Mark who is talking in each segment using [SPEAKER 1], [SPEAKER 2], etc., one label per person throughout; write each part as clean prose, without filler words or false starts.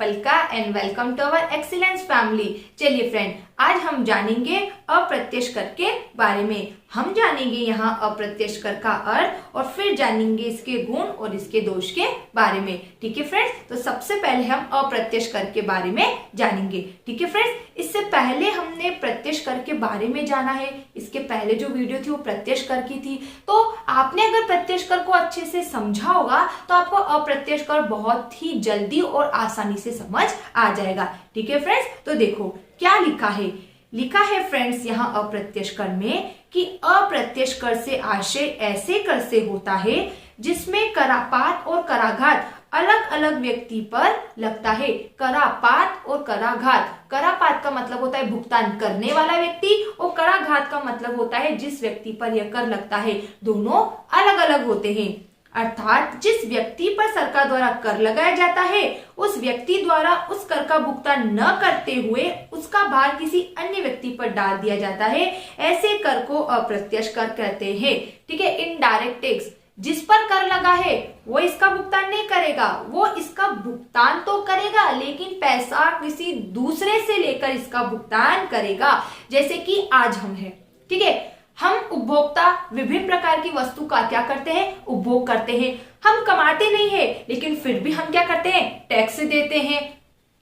[SPEAKER 1] Palka and welcome to our excellence family. चलिए friend, आज हम जानेंगे अप्रत्यक्ष कर के बारे में। हम जानेंगे यहाँ अप्रत्यक्ष कर का अर्थ और फिर जानेंगे इसके गुण और इसके दोष के बारे में। ठीक है फ्रेंड्स, तो सबसे पहले हम अप्रत्यक्ष कर के बारे में जानेंगे। ठीक है फ्रेंड्स, इससे पहले हमने प्रत्यक्ष कर के बारे में जाना है। इसके पहले जो वीडियो थी वो प्रत्यक्ष कर की थी। तो आपने अगर प्रत्यक्ष कर को अच्छे से समझा होगा तो आपको अप्रत्यक्ष कर बहुत ही जल्दी और आसानी से समझ आ जाएगा। ठीक है फ्रेंड्स, तो देखो क्या लिखा है फ्रेंड्स यहाँ अप्रत्यक्ष कर में कि अप्रत्यक्ष कर से आशय ऐसे कर से होता है जिसमें करापात और कराघात अलग अलग व्यक्ति पर लगता है। करापात और कराघात, करापात का मतलब होता है भुगतान करने वाला व्यक्ति और कराघात का मतलब होता है जिस व्यक्ति पर यह कर लगता है। दोनों अलग अलग होते हैं। अर्थात जिस व्यक्ति पर सरकार द्वारा कर लगाया जाता है उस व्यक्ति द्वारा उस कर का भुगतान न करते हुए उसका भार किसी अन्य व्यक्ति पर डाल दिया जाता है। ऐसे कर को अप्रत्यक्ष कर कहते हैं। ठीक है, इनडायरेक्ट टैक्स, जिस पर कर लगा है वो इसका भुगतान नहीं करेगा, वो इसका भुगतान तो करेगा लेकिन पैसा किसी दूसरे से लेकर इसका भुगतान करेगा। जैसे कि आज हम हैं, ठीक है, हम उपभोक्ता विभिन्न प्रकार की वस्तु का क्या करते हैं, उपभोग करते हैं। हम कमाते नहीं है लेकिन फिर भी हम क्या करते हैं, टैक्स देते हैं।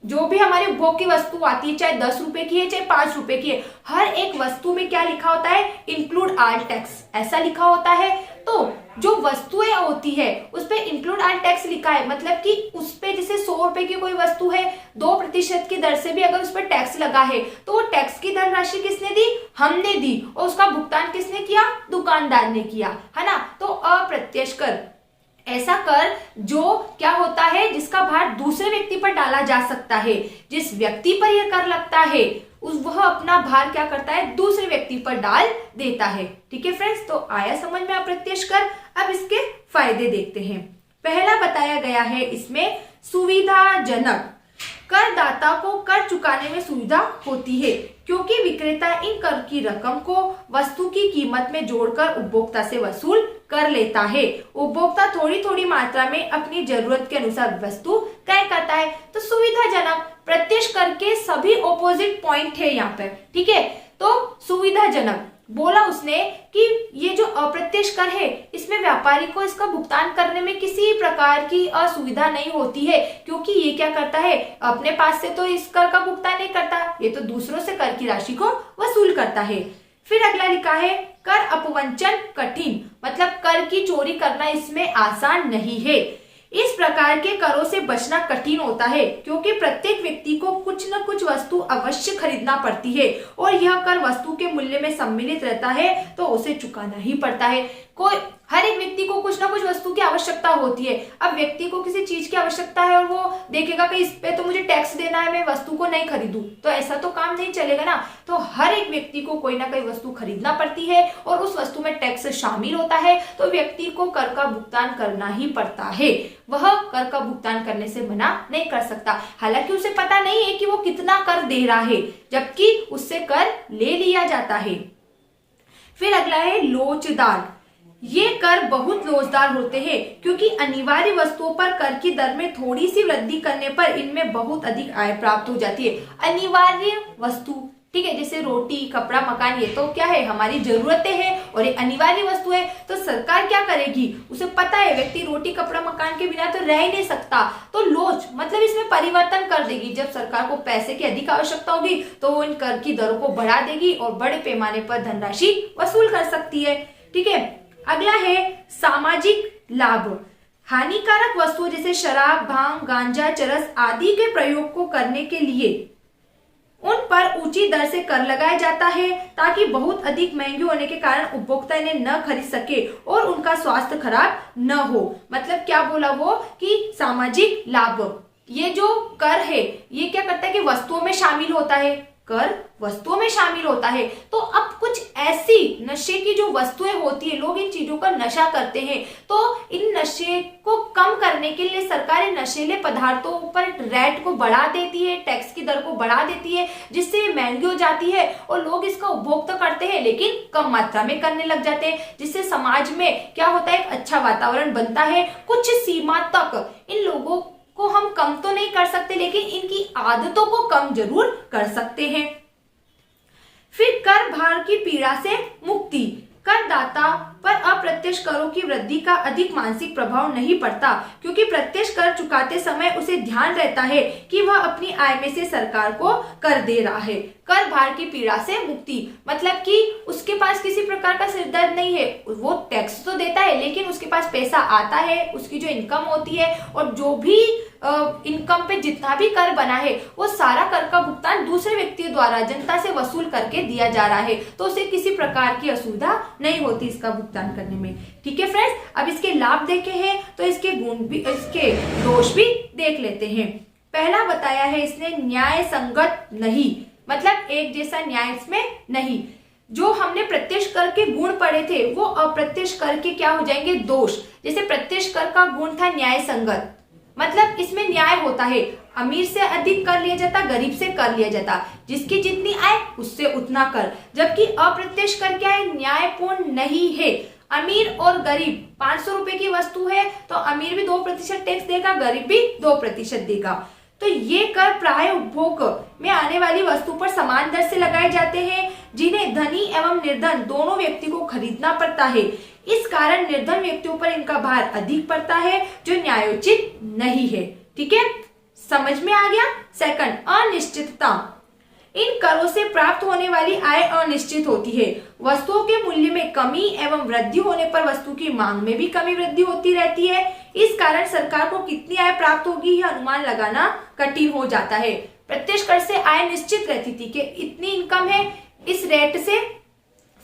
[SPEAKER 1] जो भी हमारे उपभोग की वस्तु आती है, चाहे 10 रुपए की है चाहे 5 रुपए की है, हर एक वस्तु में क्या लिखा होता है, इंक्लूड ऑल टैक्स, ऐसा लिखा होता है। तो जो वस्तुएं होती है उस पे इंक्लूड ऑल टैक्स लिखा है, मतलब कि उस पे जैसे 100 रुपए की कोई वस्तु है, 2% की दर से भी अगर उस पर टैक्स लगा है तो वो टैक्स की धनराशि किसने दी, हमने दी, और उसका भुगतान किसने किया, दुकानदार ने किया, है ना। तो अप्रत्यक्ष कर ऐसा कर जो क्या होता है, जिसका भार दूसरे व्यक्ति पर डाला जा सकता है। जिस व्यक्ति पर यह कर लगता है वह अपना भार क्या करता है, दूसरे व्यक्ति पर डाल देता है। ठीक है फ्रेंड्स, तो आया समझ में अप्रत्यक्ष कर। अब इसके फायदे देखते हैं। पहला बताया गया है इसमें सुविधाजनक, करदाता को कर चुकाने में सुविधा होती है क्योंकि विक्रेता इन कर की रकम को वस्तु की कीमत में जोड़कर उपभोक्ता से वसूल कर लेता है। उपभोक्ता थोड़ी थोड़ी मात्रा में अपनी जरूरत के अनुसार वस्तु क्रय करता है। तो सुविधाजनक, प्रत्यक्ष कर के सभी ऑपोजिट पॉइंट है यहाँ पर। ठीक है, तो सुविधाजनक बोला उसने कि ये जो अप्रत्यक्ष कर है इसमें व्यापारी को इसका भुगतान करने में किसी प्रकार की असुविधा नहीं होती है, क्योंकि ये क्या करता है, अपने पास से तो इस कर का भुगतान नहीं करता, ये तो दूसरों से कर की राशि को वसूल करता है। फिर अगला लिखा है कर अपवंचन कठिन, मतलब कर की चोरी करना इसमें आसान नहीं है। इस प्रकार के करों से बचना कठिन होता है क्योंकि प्रत्येक व्यक्ति को कुछ न कुछ वस्तु अवश्य खरीदना पड़ती है और यह कर वस्तु के मूल्य में सम्मिलित रहता है तो उसे चुकाना ही पड़ता है। कोई हर एक व्यक्ति को कुछ ना कुछ वस्तु की आवश्यकता होती है। अब व्यक्ति को किसी चीज की आवश्यकता है और वो देखेगा कि इस पे तो मुझे टैक्स देना है, मैं वस्तु को नहीं खरीदूं, तो ऐसा तो काम नहीं चलेगा ना। तो हर एक व्यक्ति को कोई ना कोई वस्तु खरीदना पड़ती है और उस वस्तु में टैक्स शामिल होता है, तो व्यक्ति को कर का भुगतान करना ही पड़ता है। वह कर का भुगतान करने से मना नहीं कर सकता, हालांकि उसे पता नहीं है कि वो कितना कर दे रहा है, जबकि उससे कर ले लिया जाता है। फिर अगला है लोचदार, ये कर बहुत लोचदार होते हैं क्योंकि अनिवार्य वस्तुओं पर कर की दर में थोड़ी सी वृद्धि करने पर इनमें बहुत अधिक आय प्राप्त हो जाती है। अनिवार्य वस्तु, ठीक है, जैसे रोटी, कपड़ा, मकान, ये तो क्या है, हमारी जरूरतें हैं और ये अनिवार्य वस्तु है। तो सरकार क्या करेगी, उसे पता है व्यक्ति रोटी, कपड़ा, मकान के बिना तो रह ही नहीं सकता, तो लोच मतलब इसमें परिवर्तन कर देगी। जब सरकार को पैसे की अधिक आवश्यकता होगी तो वो इन कर की दरों को बढ़ा देगी और बड़े पैमाने पर धनराशि वसूल कर सकती है। ठीक है, अगला है सामाजिक लाभ, हानिकारक वस्तुओं जैसे शराब, भांग, गांजा, चरस आदि के प्रयोग को करने के लिए उन पर ऊंची दर से कर लगाया जाता है ताकि बहुत अधिक महंगे होने के कारण उपभोक्ता इन्हें न खरीद सके और उनका स्वास्थ्य खराब न हो। मतलब क्या बोला वो कि सामाजिक लाभ, ये जो कर है ये क्या करता है कि वस्तुओं में शामिल होता है, कर वस्तुओं में शामिल होता है। तो अब कुछ ऐसी नशे की जो वस्तुएं होती है, लोग इन चीजों का नशा करते हैं, तो इन नशे को कम करने के लिए सरकार इन नशीले पदार्थों पर रेट को बढ़ा देती है, टैक्स की दर को बढ़ा देती है, जिससे महंगी हो जाती है और लोग इसका उपभोग तो करते हैं लेकिन कम मात्रा में करने लग जाते हैं, जिससे समाज में क्या होता है, एक अच्छा वातावरण बनता है। कुछ सीमा तक इन लोगों को हम कम तो नहीं कर सकते, लेकिन इनकी आदतों को कम जरूर कर सकते हैं। फिर कर भार की पीड़ा से मुक्ति। करदाता पर अप्रत्यक्ष करों की वृद्धि का अधिक मानसिक प्रभाव नहीं पड़ता, क्योंकि प्रत्यक्ष कर चुकाते समय उसे ध्यान रहता है कि वह अपनी आय में से सरकार को कर दे रहा है। कर भार की पीड़ा से मुक्ति मतलब कि उसके पास किसी प्रकार का सिरदर्द नहीं है, वो टैक्स तो देता है लेकिन उसके पास पैसा आता है, उसकी जो इनकम होती है और जो भी इनकम पे जितना भी कर बना है वो सारा कर का भुगतान दूसरे व्यक्ति द्वारा जनता से वसूल करके दिया जा रहा है, तो उसे किसी प्रकार की असुविधा नहीं होती इसका भुगतान करने में। ठीक है फ्रेंड्स, अब इसके लाभ देखे हैं तो इसके गुण भी, इसके दोष भी देख लेते हैं। पहला बताया है इसने न्याय संगत नहीं, मतलब एक जैसा न्याय इसमें नहीं। जो हमने प्रत्यक्ष कर के गुण पढ़े थे वो अप्रत्यक्ष कर के क्या हो जाएंगे, दोष। जैसे प्रत्यक्ष कर का गुण था न्याय संगत, मतलब इसमें न्याय होता है, अमीर से अधिक कर लिया जाता, गरीब से कर लिया जाता, जिसकी जितनी आय उससे उतना कर। जबकि अप्रत्यक्ष कर क्या है, न्यायपूर्ण नहीं है। अमीर और गरीब 500 रुपए की वस्तु है तो अमीर भी 2% टैक्स देगा, गरीब भी 2% देगा। तो ये कर प्राय उपभोग में आने वाली वस्तु पर समान दर से लगाए जाते हैं, जिन्हें धनी एवं निर्धन दोनों व्यक्ति को खरीदना पड़ता है। इस कारण निर्धन व्यक्तियों पर इनका भार अधिक पड़ता है, जो न्यायोचित नहीं है। ठीक है, समझ में आ गया। सेकंड, अनिश्चितता। इन करों से प्राप्त होने वाली आय अनिश्चित होती है। वस्तुओं के मूल्य में कमी एवं वृद्धि होने पर वस्तु की मांग में भी कमी वृद्धि होती रहती है। इस कारण सरकार को कितनी आय प्राप्त होगी यह अनुमान लगाना कठिन हो जाता है। प्रत्यक्ष कर से आय निश्चित रहती थी कि इतनी इनकम है, इस रेट से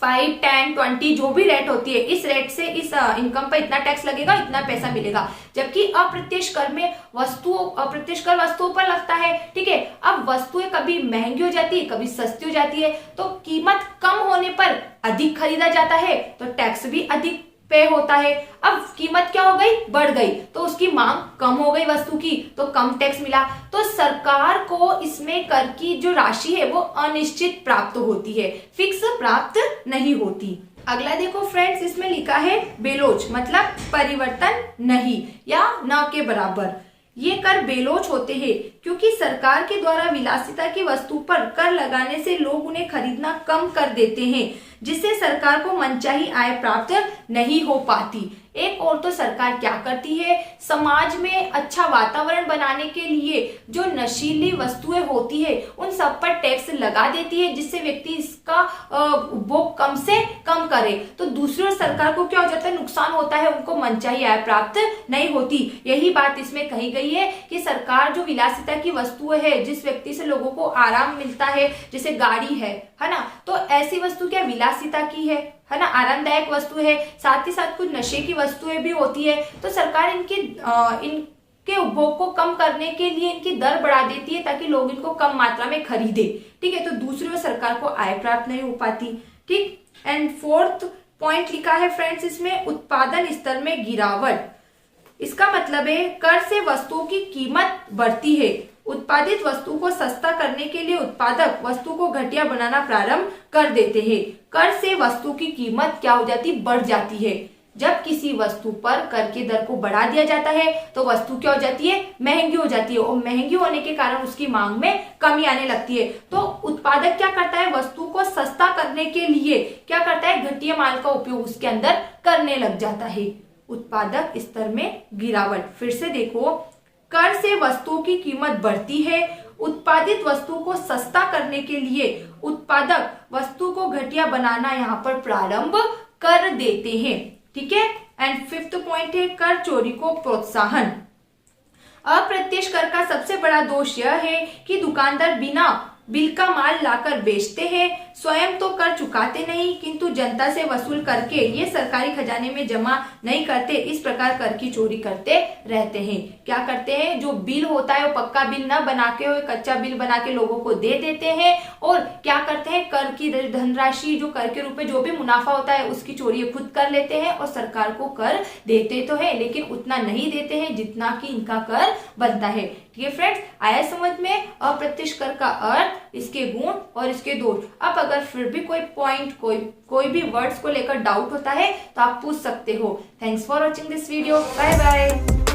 [SPEAKER 1] 5, 10, 20 जो भी रेट होती है, इस रेट से इस इनकम पर इतना टैक्स लगेगा, इतना पैसा मिलेगा। जबकि अप्रत्यक्ष कर में अप्रत्यक्ष कर वस्तुओं पर लगता है। ठीक है, अब वस्तुएं कभी महंगी हो जाती है, कभी सस्ती हो जाती है, तो कीमत कम होने पर अधिक खरीदा जाता है तो टैक्स भी अधिक पे होता है। अब कीमत क्या हो गई, बढ़ गई, तो उसकी मांग कम हो गई वस्तु की, तो कम टैक्स मिला। तो सरकार को इसमें कर की जो राशि है वो अनिश्चित प्राप्त होती है, फिक्स प्राप्त नहीं होती। अगला देखो फ्रेंड्स, इसमें लिखा है बेलोच, मतलब परिवर्तन नहीं या न के बराबर। ये कर बेलोच होते हैं क्योंकि सरकार के द्वारा विलासिता की वस्तु पर कर लगाने से लोग उन्हें खरीदना कम कर देते हैं, जिससे सरकार को मनचाही आय प्राप्त नहीं हो पाती। एक और तो सरकार क्या करती है, समाज में अच्छा वातावरण बनाने के लिए जो नशीली वस्तुएं होती है उन सब पर टैक्स लगा देती है, जिससे व्यक्ति इसका उपभोग कम से कम करे। तो दूसरी ओर सरकार को क्या हो जाता है, नुकसान होता है, उनको मनचाही आय प्राप्त नहीं होती। यही बात इसमें कही गई है कि सरकार जो विलासिता की वस्तुएं है, जिस व्यक्ति से लोगों को आराम मिलता है, जैसे गाड़ी है ना, तो ऐसी वस्तु क्या विलासिता की है ना, आरामदायक वस्तु है, साथ ही साथ कुछ नशे की वस्तुएं भी होती है। तो सरकार इनके उपभोग को कम करने के लिए इनकी दर बढ़ा देती है ताकि लोग इनको कम मात्रा में खरीदे। ठीक है, तो दूसरी ओर सरकार को आय प्राप्त नहीं हो पाती। ठीक, एंड फोर्थ पॉइंट लिखा है फ्रेंड्स इसमें उत्पादन स्तर में गिरावट। इसका मतलब है कर से वस्तुओं की कीमत बढ़ती है। उत्पादित वस्तु को सस्ता करने के लिए उत्पादक वस्तु को घटिया बनाना प्रारंभ कर देते हैं। कर से वस्तु की कीमत क्या हो जाती, बढ़ जाती है। जब किसी वस्तु पर कर के दर को बढ़ा दिया जाता है तो वस्तु क्या हो जाती है, महंगी हो जाती है, और महंगी होने के कारण उसकी मांग में कमी आने लगती है। तो उत्पादक क्या करता है, वस्तु को सस्ता करने के लिए क्या करता है, घटिया माल का उपयोग उसके अंदर करने लग जाता है। उत्पादक स्तर में गिरावट। फिर से देखो, कर से वस्तुओं की कीमत बढ़ती है। उत्पादित वस्तु को सस्ता करने के लिए उत्पादक वस्तु को घटिया बनाना यहाँ पर प्रारंभ कर देते हैं। ठीक है, एंड फिफ्थ पॉइंट है कर चोरी को प्रोत्साहन। अप्रत्यक्ष कर का सबसे बड़ा दोष यह है कि दुकानदार बिना बिल का माल लाकर बेचते हैं, स्वयं तो कर चुकाते नहीं किंतु जनता से वसूल करके ये सरकारी खजाने में जमा नहीं करते। इस प्रकार कर की चोरी करते रहते हैं। क्या करते हैं, जो बिल होता है वो पक्का बिल न बना के वो कच्चा बिल बना के लोगों को दे देते हैं, और क्या करते हैं, कर की धनराशि जो कर के रूप में जो भी मुनाफा होता है उसकी चोरी खुद कर लेते हैं, और सरकार को कर देते तो है लेकिन उतना नहीं देते हैं जितना कि इनका कर बनता है। ठीक है फ्रेंड्स, आया समझ में अप्रत्यक्ष कर का अर्थ, इसके गुण और इसके दोष। अब अगर फिर भी कोई पॉइंट, कोई भी वर्ड्स को लेकर डाउट होता है तो आप पूछ सकते हो। Thanks for watching this video, bye bye.